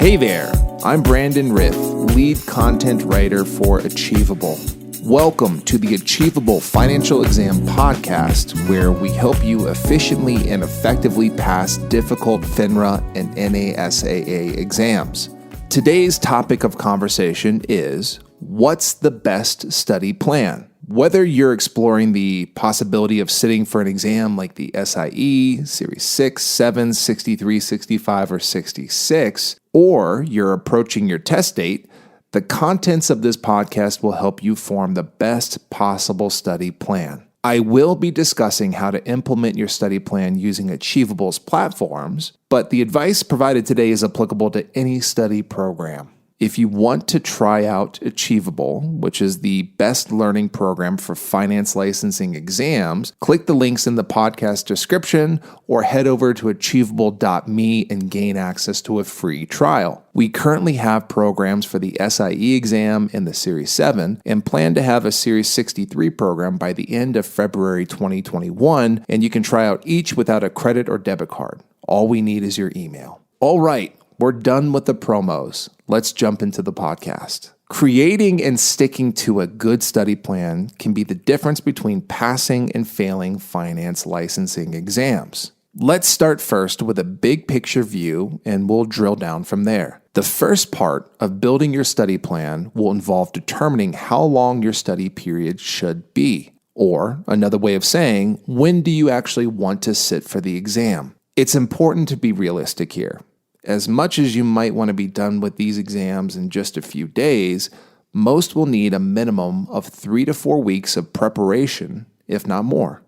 Hey there, I'm Brandon Rith, lead content writer for Achievable. Welcome to the Achievable Financial Exam Podcast, where we help you efficiently and effectively pass difficult FINRA and NASAA exams. Today's topic of conversation is, what's the best study plan? Whether you're exploring the possibility of sitting for an exam like the SIE, Series 6, 7, 63, 65, or 66, or you're approaching your test date, the contents of this podcast will help you form the best possible study plan. I will be discussing how to implement your study plan using Achievable's platforms, but the advice provided today is applicable to any study program. If you want to try out Achievable, which is the best learning program for finance licensing exams, click the links in the podcast description or head over to achievable.me and gain access to a free trial. We currently have programs for the SIE exam and the Series 7 and plan to have a Series 63 program by the end of February 2021, and you can try out each without a credit or debit card. All we need is your email. All right. We're done with the promos. Let's jump into the podcast. Creating and sticking to a good study plan can be the difference between passing and failing finance licensing exams. Let's start first with a big picture view, and we'll drill down from there. The first part of building your study plan will involve determining how long your study period should be. Or, another way of saying, when do you actually want to sit for the exam? It's important to be realistic here. As much as you might want to be done with these exams in just a few days, most will need a minimum of 3 to 4 weeks of preparation, if not more.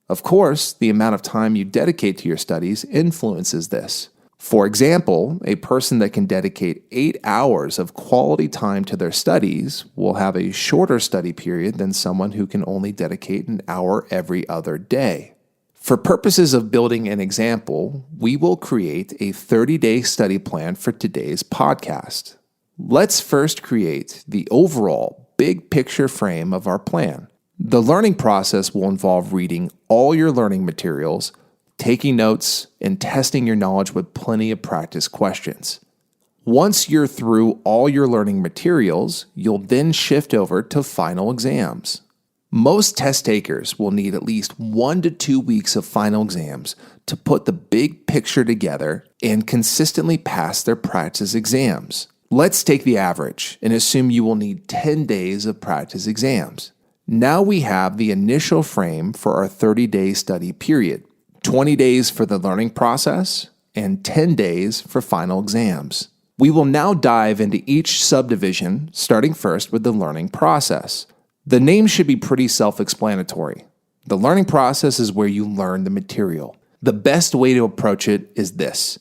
Of course, the amount of time you dedicate to your studies influences this. For example, a person that can dedicate 8 hours of quality time to their studies will have a shorter study period than someone who can only dedicate an hour every other day. For purposes of building an example, we will create a 30-day study plan for today's podcast. Let's first create the overall big picture frame of our plan. The learning process will involve reading all your learning materials, taking notes, and testing your knowledge with plenty of practice questions. Once you're through all your learning materials, you'll then shift over to final exams. Most test takers will need at least 1 to 2 weeks of final exams to put the big picture together and consistently pass their practice exams. Let's take the average and assume you will need 10 days of practice exams. Now we have the initial frame for our 30-day study period, 20 days for the learning process and 10 days for final exams. We will now dive into each subdivision, starting first with the learning process. The name should be pretty self-explanatory. The learning process is where you learn the material. The best way to approach it is this: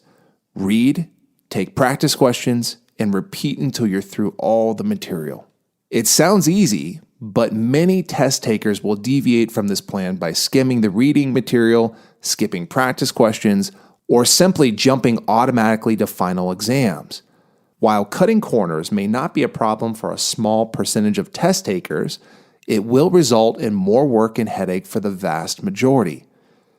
read, take practice questions, and repeat until you're through all the material. It sounds easy, but many test takers will deviate from this plan by skimming the reading material, skipping practice questions, or simply jumping automatically to final exams. While cutting corners may not be a problem for a small percentage of test takers, it will result in more work and headache for the vast majority.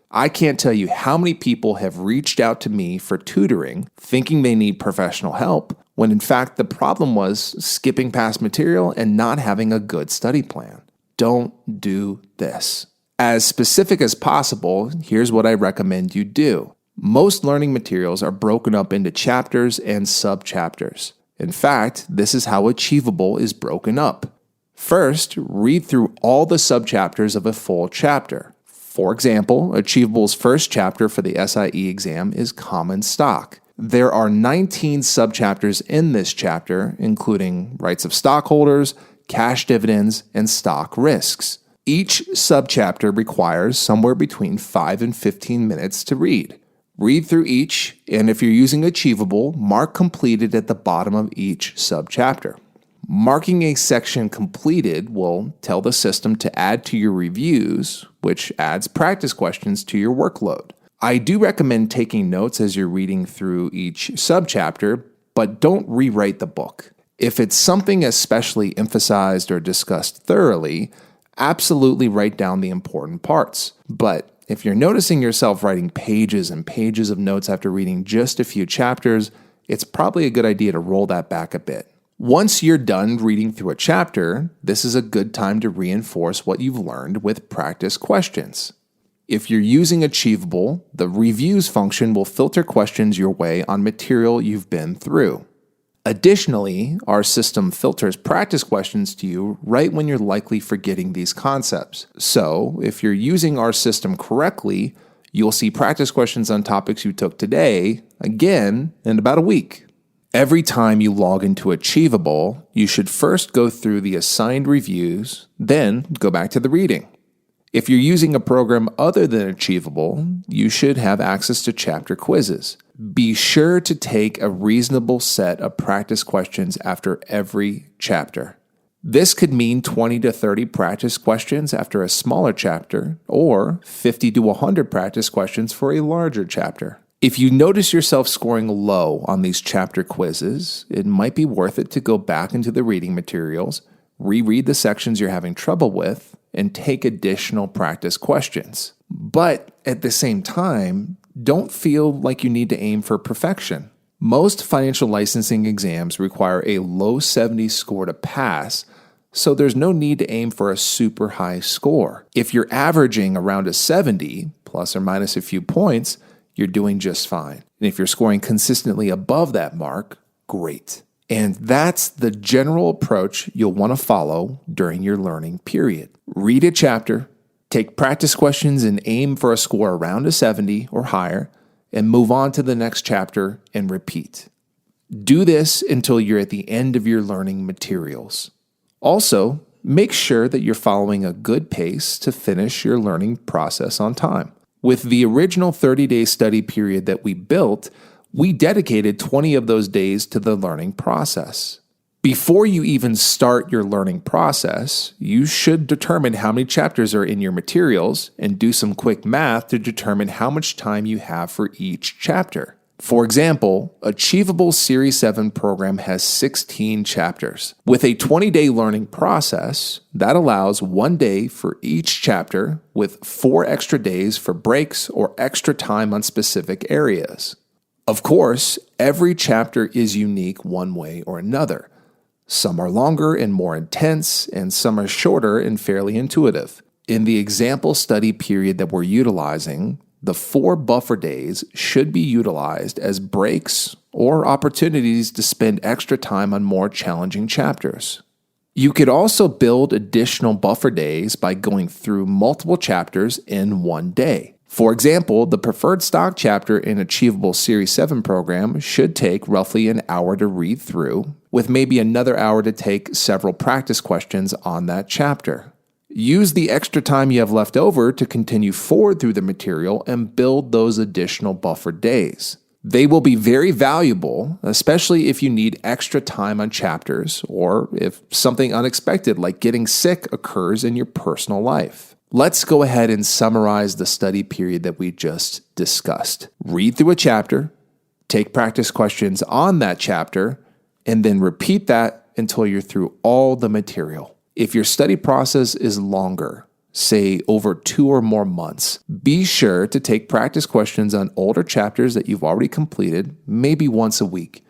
I can't tell you how many people have reached out to me for tutoring, thinking they need professional help, when in fact the problem was skipping past material and not having a good study plan. Don't do this. As specific as possible, here's what I recommend you do. Most learning materials are broken up into chapters and sub-chapters. In fact, this is how Achievable is broken up. First, read through all the sub-chapters of a full chapter. For example, Achievable's first chapter for the SIE exam is Common Stock. There are 19 sub-chapters in this chapter, including rights of stockholders, cash dividends, and stock risks. Each sub-chapter requires somewhere between 5 and 15 minutes to read. Read through each, and if you're using Achievable, mark completed at the bottom of each subchapter. Marking a section completed will tell the system to add to your reviews, which adds practice questions to your workload. I do recommend taking notes as you're reading through each subchapter, but don't rewrite the book. If it's something especially emphasized or discussed thoroughly, absolutely write down the important parts. But if you're noticing yourself writing pages and pages of notes after reading just a few chapters, it's probably a good idea to roll that back a bit. Once you're done reading through a chapter, this is a good time to reinforce what you've learned with practice questions. If you're using Achievable, the reviews function will filter questions your way on material you've been through. Additionally, our system filters practice questions to you right when you're likely forgetting these concepts. So, if you're using our system correctly, you'll see practice questions on topics you took today, again, in about a week. Every time you log into Achievable, you should first go through the assigned reviews, then go back to the reading. If you're using a program other than Achievable, you should have access to chapter quizzes. Be sure to take a reasonable set of practice questions after every chapter. This could mean 20 to 30 practice questions after a smaller chapter, or 50 to 100 practice questions for a larger chapter. If you notice yourself scoring low on these chapter quizzes, it might be worth it to go back into the reading materials, reread the sections you're having trouble with, and take additional practice questions. But at the same time, don't feel like you need to aim for perfection. Most financial licensing exams require a low 70 score to pass, so there's no need to aim for a super high score. If you're averaging around a 70, plus or minus a few points, you're doing just fine. And if you're scoring consistently above that mark, great. And that's the general approach you'll want to follow during your learning period. Read a chapter, take practice questions and aim for a score around a 70 or higher, and move on to the next chapter and repeat. Do this until you're at the end of your learning materials. Also, make sure that you're following a good pace to finish your learning process on time. With the original 30-day study period that we built, we dedicated 20 of those days to the learning process. Before you even start your learning process, you should determine how many chapters are in your materials and do some quick math to determine how much time you have for each chapter. For example, Achievable Series 7 program has 16 chapters. With a 20-day learning process, that allows 1 day for each chapter with 4 extra days for breaks or extra time on specific areas. Of course, every chapter is unique one way or another. Some are longer and more intense, and some are shorter and fairly intuitive. In the example study period that we're utilizing, the 4 buffer days should be utilized as breaks or opportunities to spend extra time on more challenging chapters. You could also build additional buffer days by going through multiple chapters in 1 day. For example, the preferred stock chapter in Achievable Series 7 program should take roughly an hour to read through, with maybe another hour to take several practice questions on that chapter. Use the extra time you have left over to continue forward through the material and build those additional buffer days. They will be very valuable, especially if you need extra time on chapters or if something unexpected like getting sick occurs in your personal life. Let's go ahead and summarize the study period that we just discussed. Read through a chapter, take practice questions on that chapter, and then repeat that until you're through all the material. If your study process is longer, say over 2 or more months, be sure to take practice questions on older chapters that you've already completed, maybe once a week.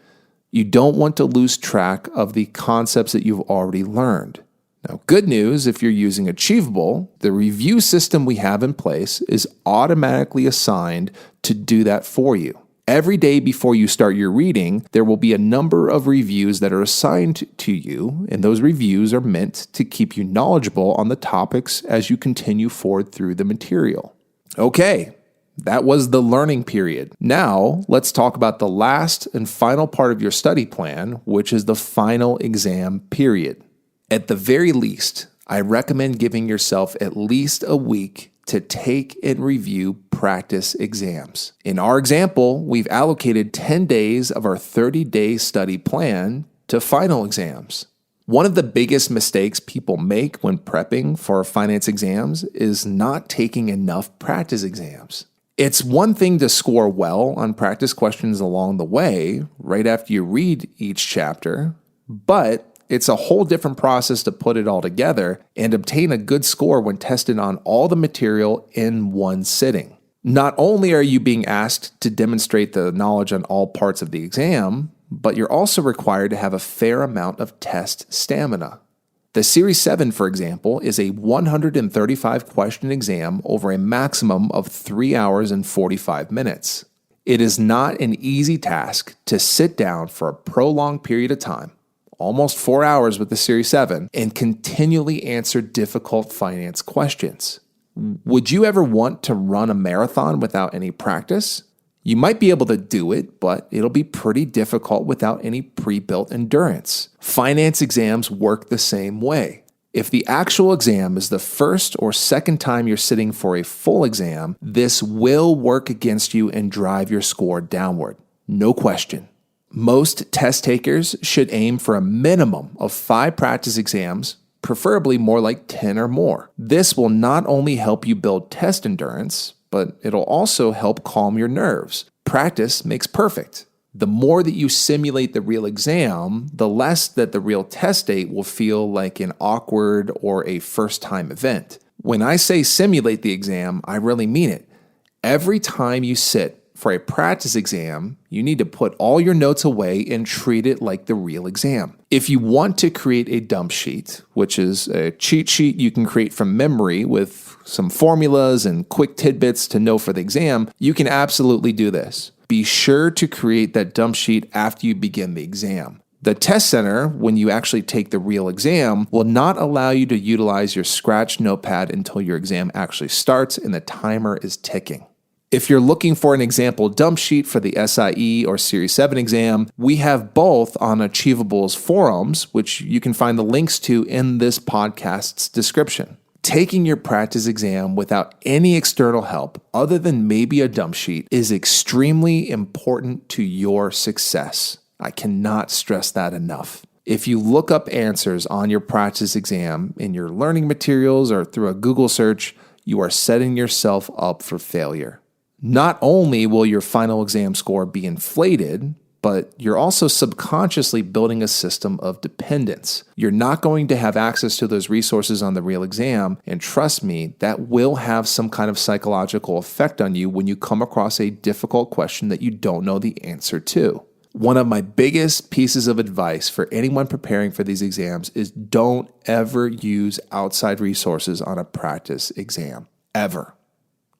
You don't want to lose track of the concepts that you've already learned. Now, good news, if you're using Achievable, the review system we have in place is automatically assigned to do that for you. Every day before you start your reading, there will be a number of reviews that are assigned to you, and those reviews are meant to keep you knowledgeable on the topics as you continue forward through the material. Okay, that was the learning period. Now, let's talk about the last and final part of your study plan, which is the final exam period. At the very least, I recommend giving yourself at least a week to take and review practice exams. In our example, we've allocated 10 days of our 30-day study plan to final exams. One of the biggest mistakes people make when prepping for finance exams is not taking enough practice exams. It's one thing to score well on practice questions along the way, right after you read each chapter, but it's a whole different process to put it all together and obtain a good score when tested on all the material in one sitting. Not only are you being asked to demonstrate the knowledge on all parts of the exam, but you're also required to have a fair amount of test stamina. The Series 7, for example, is a 135-question exam over a maximum of 3 hours and 45 minutes. It is not an easy task to sit down for a prolonged period of time, almost 4 hours with the Series 7, and continually answer difficult finance questions. Would you ever want to run a marathon without any practice? You might be able to do it, but it'll be pretty difficult without any pre-built endurance. Finance exams work the same way. If the actual exam is the first or second time you're sitting for a full exam, this will work against you and drive your score downward. No question. Most test takers should aim for a minimum of 5 practice exams, preferably more like 10 or more. This will not only help you build test endurance, but it'll also help calm your nerves. Practice makes perfect. The more that you simulate the real exam, the less that the real test date will feel like an awkward or a first-time event. When I say simulate the exam, I really mean it. Every time you sit for a practice exam, you need to put all your notes away and treat it like the real exam. If you want to create a dump sheet, which is a cheat sheet you can create from memory with some formulas and quick tidbits to know for the exam, you can absolutely do this. Be sure to create that dump sheet after you begin the exam. The test center, when you actually take the real exam, will not allow you to utilize your scratch notepad until your exam actually starts and the timer is ticking. If you're looking for an example dump sheet for the SIE or Series 7 exam, we have both on Achievable's forums, which you can find the links to in this podcast's description. Taking your practice exam without any external help other than maybe a dump sheet is extremely important to your success. I cannot stress that enough. If you look up answers on your practice exam in your learning materials or through a Google search, you are setting yourself up for failure. Not only will your final exam score be inflated, but you're also subconsciously building a system of dependence. You're not going to have access to those resources on the real exam, and trust me, that will have some kind of psychological effect on you when you come across a difficult question that you don't know the answer to. One of my biggest pieces of advice for anyone preparing for these exams is don't ever use outside resources on a practice exam. Ever.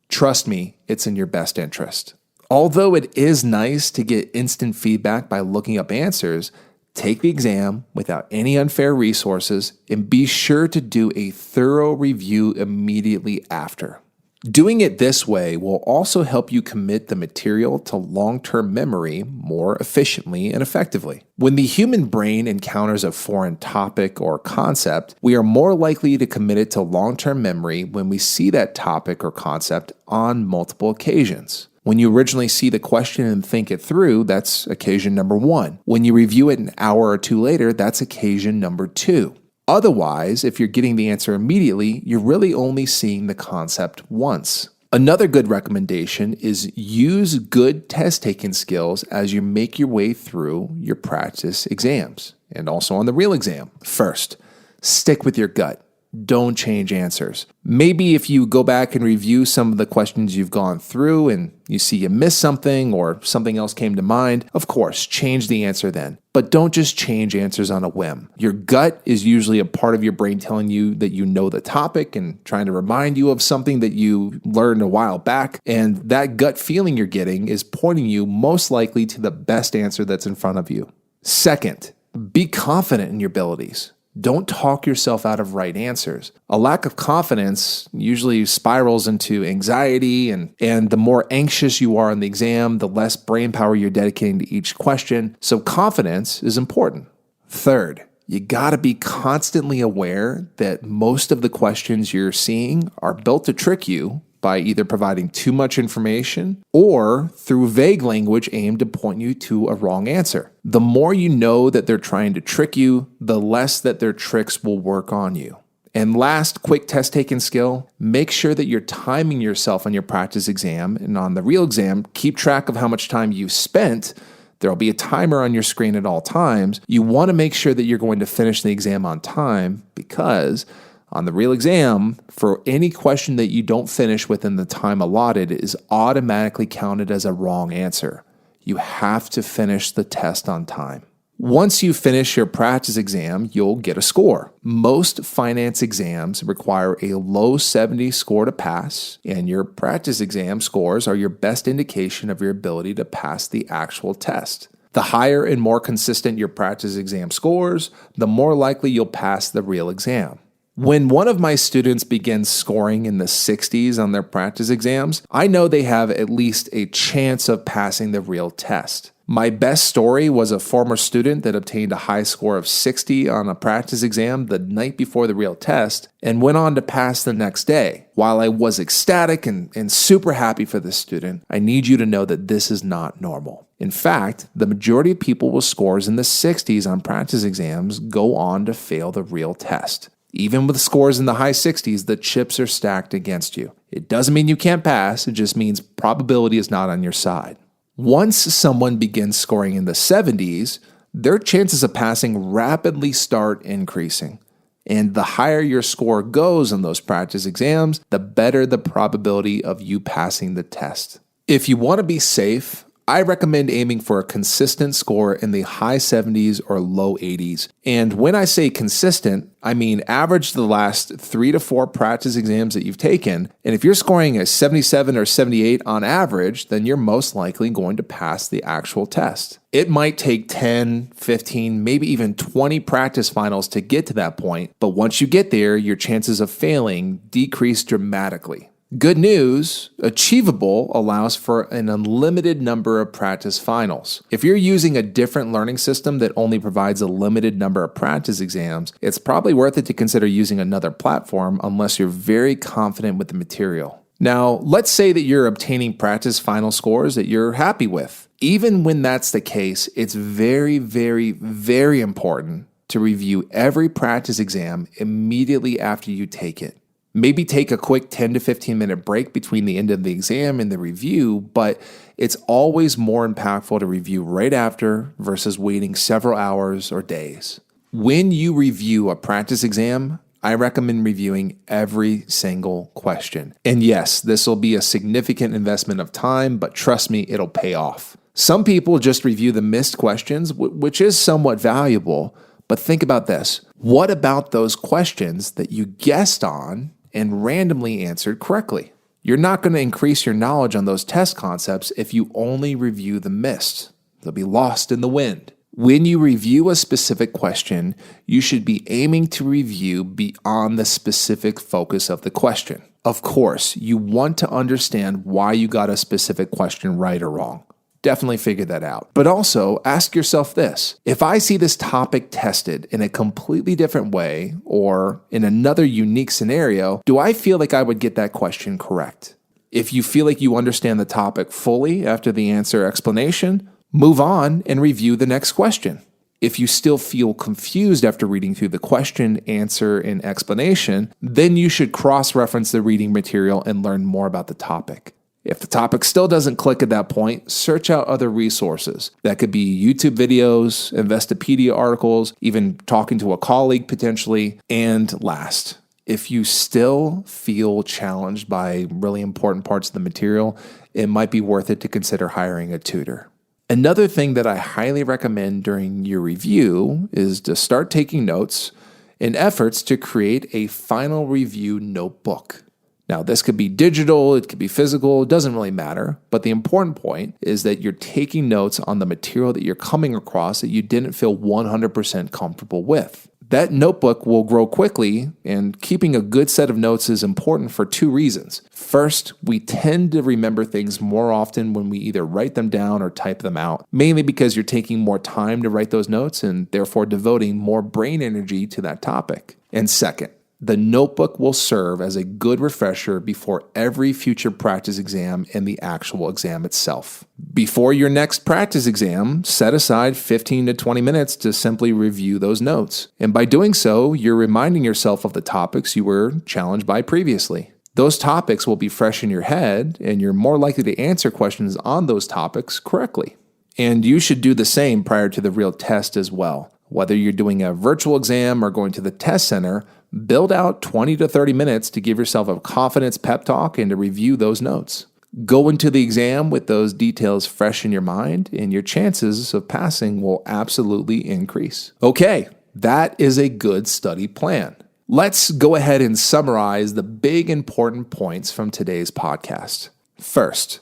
Trust me, it's in your best interest. Although it is nice to get instant feedback by looking up answers, take the exam without any unfair resources and be sure to do a thorough review immediately after. Doing it this way will also help you commit the material to long-term memory more efficiently and effectively. When the human brain encounters a foreign topic or concept, we are more likely to commit it to long-term memory when we see that topic or concept on multiple occasions. When you originally see the question and think it through, that's occasion number 1. When you review it an hour or 2 later, that's occasion number 2. Otherwise, if you're getting the answer immediately, you're really only seeing the concept once. Another good recommendation is use good test-taking skills as you make your way through your practice exams and also on the real exam. First, stick with your gut. Don't change answers. Maybe if you go back and review some of the questions you've gone through and you see you missed something or something else came to mind, of course, change the answer then. But don't just change answers on a whim. Your gut is usually a part of your brain telling you that you know the topic and trying to remind you of something that you learned a while back. And that gut feeling you're getting is pointing you most likely to the best answer that's in front of you. Second, be confident in your abilities. Don't talk yourself out of right answers. A lack of confidence usually spirals into anxiety, and the more anxious you are on the exam, the less brain power you're dedicating to each question. So confidence is important. Third, you gotta be constantly aware that most of the questions you're seeing are built to trick you by either providing too much information or through vague language aimed to point you to a wrong answer. The more you know that they're trying to trick you, the less that their tricks will work on you. And last, quick test-taking skill, make sure that you're timing yourself on your practice exam, and on the real exam, keep track of how much time you've spent. There'll be a timer on your screen at all times. You want to make sure that you're going to finish the exam on time because On the real exam, for any question that you don't finish within the time allotted is automatically counted as a wrong answer. You have to finish the test on time. Once you finish your practice exam, you'll get a score. Most finance exams require a low 70 score to pass, and your practice exam scores are your best indication of your ability to pass the actual test. The higher and more consistent your practice exam scores, the more likely you'll pass the real exam. When one of my students begins scoring in the 60s on their practice exams, I know they have at least a chance of passing the real test. My best story was a former student that obtained a high score of 60 on a practice exam the night before the real test and went on to pass the next day. While I was ecstatic and super happy for this student, I need you to know that this is not normal. In fact, the majority of people with scores in the 60s on practice exams go on to fail the real test. Even with scores in the high 60s, the chips are stacked against you. It doesn't mean you can't pass, it just means probability is not on your side. Once someone begins scoring in the 70s, their chances of passing rapidly start increasing. And the higher your score goes on those practice exams, the better the probability of you passing the test. If you want to be safe, I recommend aiming for a consistent score in the high 70s or low 80s. And when I say consistent, I mean average the last 3 to 4 practice exams that you've taken. And if you're scoring a 77 or 78 on average, then you're most likely going to pass the actual test. It might take 10, 15, maybe even 20 practice finals to get to that point. But once you get there, your chances of failing decrease dramatically. Good news, Achievable allows for an unlimited number of practice finals. If you're using a different learning system that only provides a limited number of practice exams, it's probably worth it to consider using another platform unless you're very confident with the material. Now, let's say that you're obtaining practice final scores that you're happy with. Even when that's the case, it's very, very, very important to review every practice exam immediately after you take it. Maybe take a quick 10 to 15 minute break between the end of the exam and the review, but it's always more impactful to review right after versus waiting several hours or days. When you review a practice exam, I recommend reviewing every single question. And yes, this will be a significant investment of time, but trust me, it'll pay off. Some people just review the missed questions, which is somewhat valuable, but think about this. What about those questions that you guessed on and randomly answered correctly? You're not going to increase your knowledge on those test concepts if you only review the missed. They'll be lost in the wind. When you review a specific question, you should be aiming to review beyond the specific focus of the question. Of course, you want to understand why you got a specific question right or wrong. Definitely figure that out. But also ask yourself this: if I see this topic tested in a completely different way or in another unique scenario, do I feel like I would get that question correct? If you feel like you understand the topic fully after the answer explanation, move on and review the next question. If you still feel confused after reading through the question, answer, and explanation, then you should cross-reference the reading material and learn more about the topic. If the topic still doesn't click at that point, search out other resources. That could be YouTube videos, Investopedia articles, even talking to a colleague potentially. And last, if you still feel challenged by really important parts of the material, it might be worth it to consider hiring a tutor. Another thing that I highly recommend during your review is to start taking notes in efforts to create a final review notebook. Now, this could be digital, it could be physical, it doesn't really matter. But the important point is that you're taking notes on the material that you're coming across that you didn't feel 100% comfortable with. That notebook will grow quickly, and keeping a good set of notes is important for 2 reasons. First, we tend to remember things more often when we either write them down or type them out, mainly because you're taking more time to write those notes and therefore devoting more brain energy to that topic. And second, the notebook will serve as a good refresher before every future practice exam and the actual exam itself. Before your next practice exam, set aside 15 to 20 minutes to simply review those notes. And by doing so, you're reminding yourself of the topics you were challenged by previously. Those topics will be fresh in your head, and you're more likely to answer questions on those topics correctly. And you should do the same prior to the real test as well. Whether you're doing a virtual exam or going to the test center, Build out 20 to 30 minutes to give yourself a confidence pep talk and to review those notes. Go into the exam with those details fresh in your mind, and your chances of passing will absolutely increase. Okay, that is a good study plan. Let's go ahead and summarize the big important points from today's podcast. First,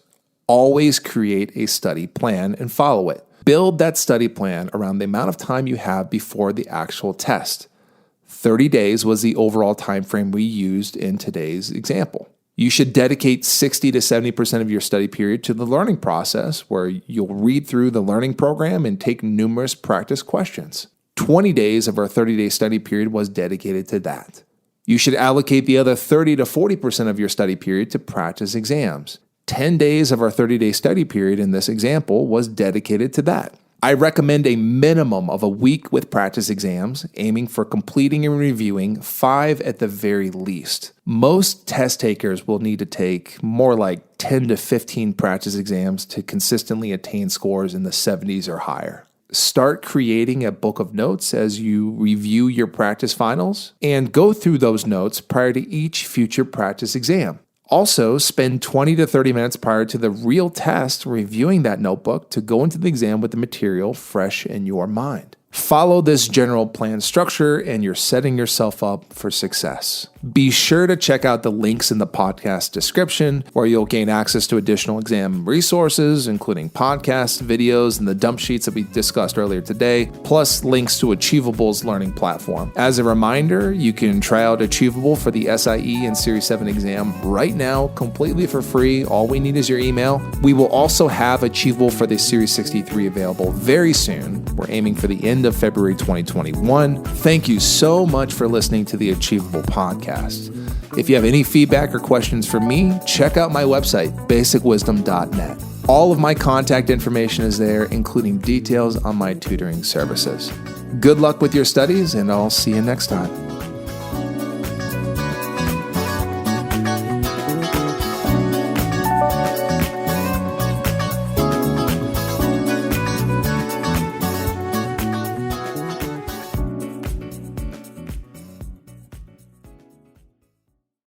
always create a study plan and follow it. Build that study plan around the amount of time you have before the actual test. 30 days was the overall time frame we used in today's example. You should dedicate 60 to 70% of your study period to the learning process, where you'll read through the learning program and take numerous practice questions. 20 days of our 30-day study period was dedicated to that. You should allocate the other 30 to 40% of your study period to practice exams. 10 days of our 30-day study period in this example was dedicated to that. I recommend a minimum of a week with practice exams, aiming for completing and reviewing 5 at the very least. Most test takers will need to take more like 10 to 15 practice exams to consistently attain scores in the 70s or higher. Start creating a book of notes as you review your practice finals, and go through those notes prior to each future practice exam. Also, spend 20 to 30 minutes prior to the real test reviewing that notebook to go into the exam with the material fresh in your mind. Follow this general plan structure and you're setting yourself up for success. Be sure to check out the links in the podcast description, where you'll gain access to additional exam resources, including podcasts, videos, and the dump sheets that we discussed earlier today, plus links to Achievable's learning platform. As a reminder, you can try out Achievable for the SIE and Series 7 exam right now, completely for free. All we need is your email. We will also have Achievable for the Series 63 available very soon. We're aiming for the end of February 2021. Thank you so much for listening to the Achievable podcast. If you have any feedback or questions for me, check out my website, basicwisdom.net. All of my contact information is there, including details on my tutoring services. Good luck with your studies, and I'll see you next time.